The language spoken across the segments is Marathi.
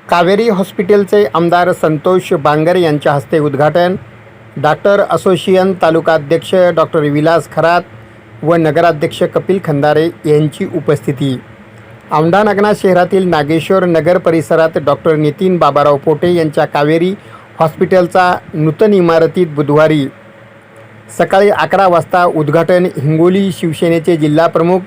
कावेरी हॉस्पिटलचे आमदार संतोष बांगर यांच्या हस्ते उद्घाटन, डॉक्टर असोसिएशन तालुकाध्यक्ष डॉक्टर विलास खरात व नगराध्यक्ष कपिल खंदारे यांची उपस्थिती। औंढा-नागनाथ शहरातील नागेश्वर नगर परिसरात डॉक्टर नितीन बाबाराव पोटे यांच्या कावेरी हॉस्पिटलचा नूतन इमारतीत बुधवारी सकाळी 11 वाजता उद्घाटन हिंगोली शिवसेनेचे जिल्हाप्रमुख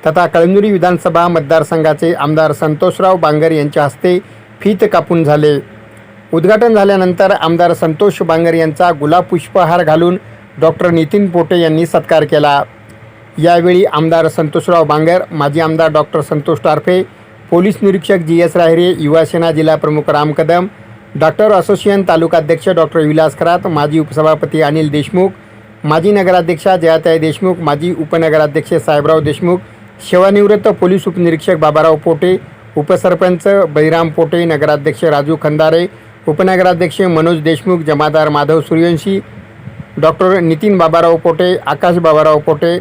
तथा कळमनुरी विधानसभा मतदारसंघाचे आमदार संतोषराव बांगर यांच्या हस्ते फीत कापून झाले। उद्घाटन झाल्यानंतर आमदार संतोष बांगर यांचा गुलाब पुष्पहार घालून डॉक्टर नितीन पोटे यांनी सत्कार केला। यावेळी आमदार संतोषराव बांगर, माजी आमदार डॉक्टर संतोष टारफे, पोलीस निरीक्षक GS राहिरे, युवासेना जिल्हाप्रमुख राम कदम, डॉक्टर असोसिएशन तालुकाध्यक्ष डॉक्टर विलास खरात, माजी उपसभापती अनिल देशमुख, माजी नगराध्यक्षा जयाताई देशमुख, माजी उपनगराध्यक्ष साहेबराव देशमुख, सेवानिवृत्त पोलीस उपनिरीक्षक बाबाराव पोटे, उपसरपंच बळीराम पोटे, नगराध्यक्ष राजू खंदारे, उपनगराध्यक्ष मनोज देशमुख, जमादार माधव सूर्यवंशी, डॉक्टर नितीन बाबाराव पोटे, आकाश बाबाराव पोटे,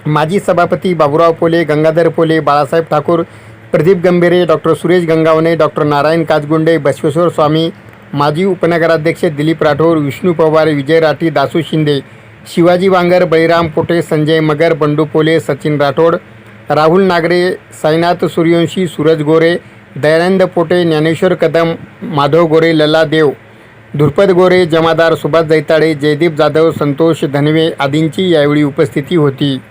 माजी सभापती बाबूराव पोले, गंगाधर पोले, बाळासाहेब ठाकूर, प्रदीप गंभीरे, डॉक्टर सुरेश गंगावणे, डॉक्टर नारायण काचगुंडे, बसवेश्वर स्वामी, माजी उपनगराध्यक्ष दिलीप राठोड, विष्णू पवार, विजय राठी, दासू शिंदे, शिवाजी बांगर, बळीराम पोटे, संजय मगर, बंडू पोले, सचिन राठोड, राहुल नागरे, साईनाथ सूर्यवंशी, सूरज गोरे, दयानंद पोटे, ज्ञानेश्वर कदम, माधव गोरे, लल्ला देव, धुरपद गोरे, जमादार सुभाष जैताडे, जयदीप जाधव, संतोष धनवे आदींची यावेळी उपस्थिती होती।